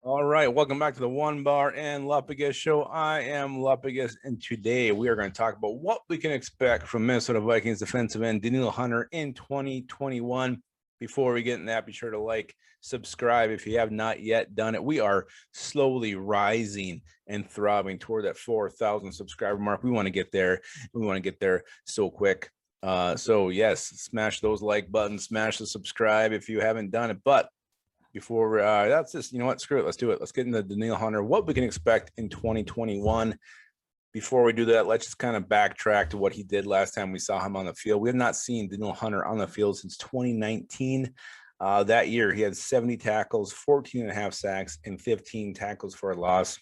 All right, welcome back to the One Bar and Lupagus show. I am Lupagus, and today we are going to talk about what we can expect from Minnesota Vikings defensive end Danielle Hunter in 2021. Before we get in that, be sure to like, subscribe if you have not yet done it. We are slowly rising and thriving toward that 4,000 subscriber mark. We want to get there. We want to get there so quick. So yes, smash those like buttons, smash the subscribe if you haven't done it. But before that's just, you know what, screw it, let's do it. Let's get into Danielle Hunter, what we can expect in 2021. Before we do that, let's just kind of backtrack to what he did last time we saw him on the field. We have not seen Danielle Hunter on the field since 2019. That year he had 70 tackles, 14 and a half sacks, and 15 tackles for a loss.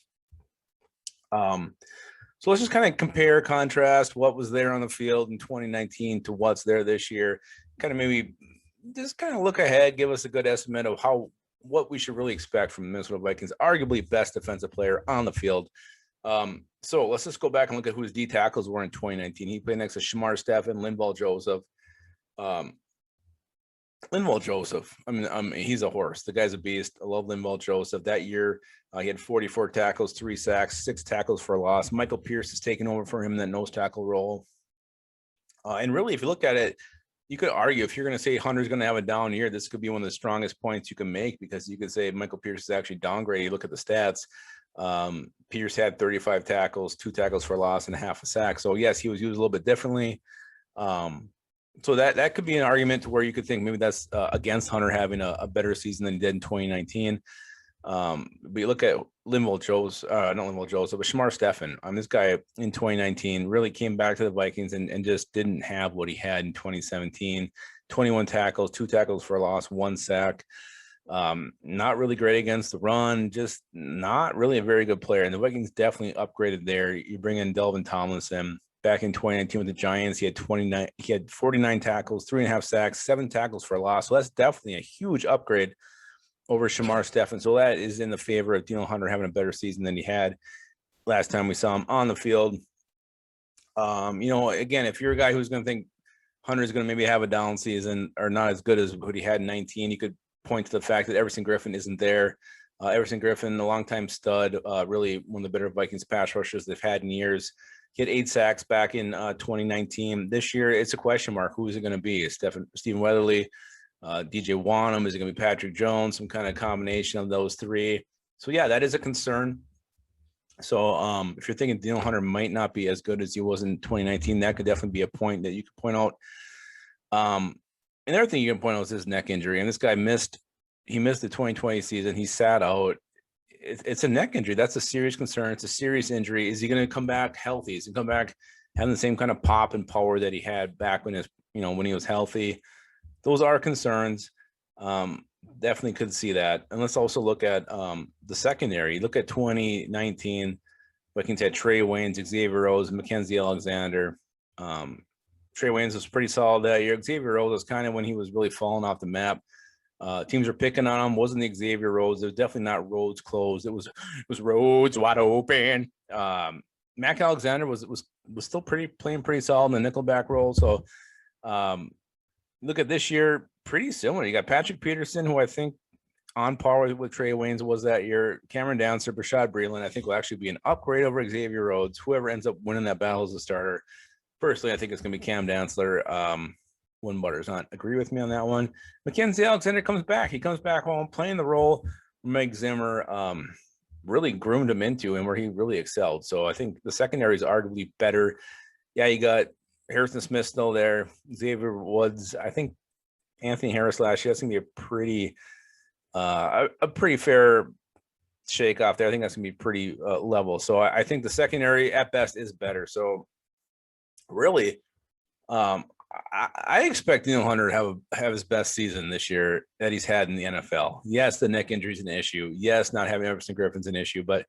So let's just kind of compare, contrast what was there on the field in 2019 to what's there this year. Kind of maybe just kind of look ahead, give us a good estimate of what we should really expect from the Minnesota Vikings, arguably best defensive player on the field. So let's just go back and look at who his D tackles were in 2019. He played next to Shamar Stephen, Linval Joseph. Linval Joseph, I mean, he's a horse. The guy's a beast. I love Linval Joseph. That year, he had 44 tackles, 3 sacks, 6 tackles for a loss. Michael Pierce is taking over for him in that nose tackle role. And really, if you look at it, you could argue if you're going to say Hunter's going to have a down year, this could be one of the strongest points you can make, because you could say Michael Pierce is actually downgraded. You look at the stats. Pierce had 35 tackles, 2 tackles for a loss, and a half a sack. So yes, he was used a little bit differently. So that could be an argument to where you could think maybe that's against Hunter having a better season than he did in 2019. But you look at not Linval Joseph, but Shamar Stephen. This guy in 2019 really came back to the Vikings and just didn't have what he had in 2017. 21 tackles, 2 tackles for a loss, 1 sack. Not really great against the run, just not really a very good player. And the Vikings definitely upgraded there. You bring in Delvin Tomlinson. Back in 2019 with the Giants, he had 49 tackles, 3.5 sacks, 7 tackles for a loss. So that's definitely a huge upgrade over Shamar Stephen. So that is in the favor of Danielle Hunter having a better season than he had last time we saw him on the field. Again, if you're a guy who's going to think Hunter's going to maybe have a down season or not as good as what he had in 19, you could point to the fact that Everson Griffin isn't there. Everson Griffin, a longtime stud, really one of the better Vikings pass rushers they've had in years. He had 8 sacks back in 2019. This year, it's a question mark. Who is it going to be? Is Stephen Weatherly, DJ Wanham? Is it going to be Patrick Jones? Some kind of combination of those 3. So, yeah, that is a concern. So, if you're thinking Danielle Hunter might not be as good as he was in 2019, that could definitely be a point that you could point out. Another thing you can point out is his neck injury. And this guy missed the 2020 season. He sat out. It's a neck injury. That's a serious concern. It's a serious injury. Is he going to come back healthy? Is he come back having the same kind of pop and power that he had back when he was healthy? Those are concerns. Definitely could see that. And let's also look at the secondary. Look at 2019. Vikings had Trey Waynes, Xavier Rhodes, Mackenzie Alexander. Trey Waynes was pretty solid that year. Xavier Rhodes was kind of when he was really falling off the map. Teams were picking on him. Wasn't the Xavier Rhodes. It was definitely not Rhodes closed. It was Rhodes wide open. Mac Alexander was still playing pretty solid in the nickelback role. So look at this year, pretty similar. You got Patrick Peterson, who I think on par with Trey Waynes was that year. Cameron Dancer, Brashad Breeland, I think will actually be an upgrade over Xavier Rhodes. Whoever ends up winning that battle as a starter. Personally, I think it's going to be Cam Dantzler. One Butters not agree with me on that one. Mackenzie Alexander comes back. He comes back home playing the role Mike Zimmer really groomed him into and where he really excelled. So I think the secondary is arguably better. Yeah, you got Harrison Smith still there. Xavier Woods. I think Anthony Harris last year, that's going to be a pretty fair shake off there. I think that's going to be pretty level. So I think the secondary at best is better. So really, I expect Danielle Hunter to have his best season this year that he's had in the NFL. Yes, the neck injury is an issue. Yes, not having Everson Griffin's an issue, but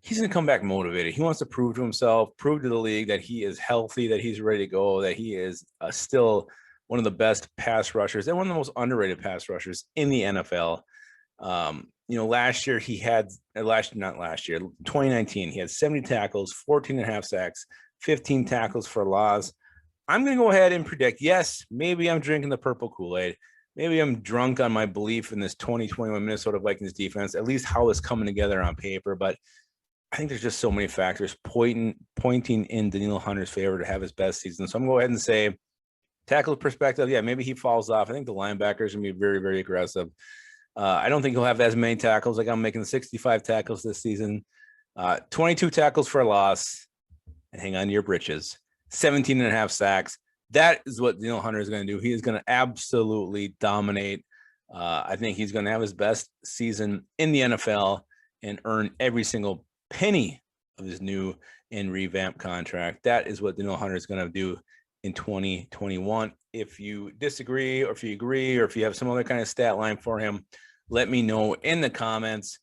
he's going to come back motivated. He wants to prove to himself, prove to the league that he is healthy, that he's ready to go, that he is still one of the best pass rushers and one of the most underrated pass rushers in the NFL. Last year 2019, he had 70 tackles, 14 and a half sacks, 15 tackles for loss. I'm going to go ahead and predict, yes, maybe I'm drinking the purple Kool-Aid. maybe I'm drunk on my belief in this 2021 Minnesota Vikings defense, at least how it's coming together on paper. But I think there's just so many factors pointing in Danielle Hunter's favor to have his best season. So I'm going to go ahead and say, tackle perspective, yeah, maybe he falls off. I think the linebackers are going to be very, very aggressive. I don't think he'll have as many tackles. Like, I'm making 65 tackles this season, 22 tackles for a loss. And hang on to your britches, 17 and a half sacks. That is what Danielle Hunter is going to do. He is going to absolutely dominate. I think he's going to have his best season in the NFL and earn every single penny of his new and revamped contract. That is what Danielle Hunter is going to do in 2021. If you disagree, or if you agree, or if you have some other kind of stat line for him, let me know in the comments.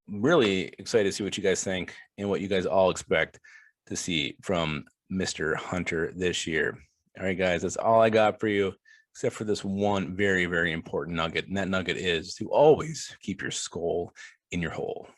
Really excited to see what you guys think and what you guys all expect to see from Mr. Hunter this year. All right, guys, that's all I got for you, except for this one very, very important nugget. And that nugget is to always keep your skull in your hole.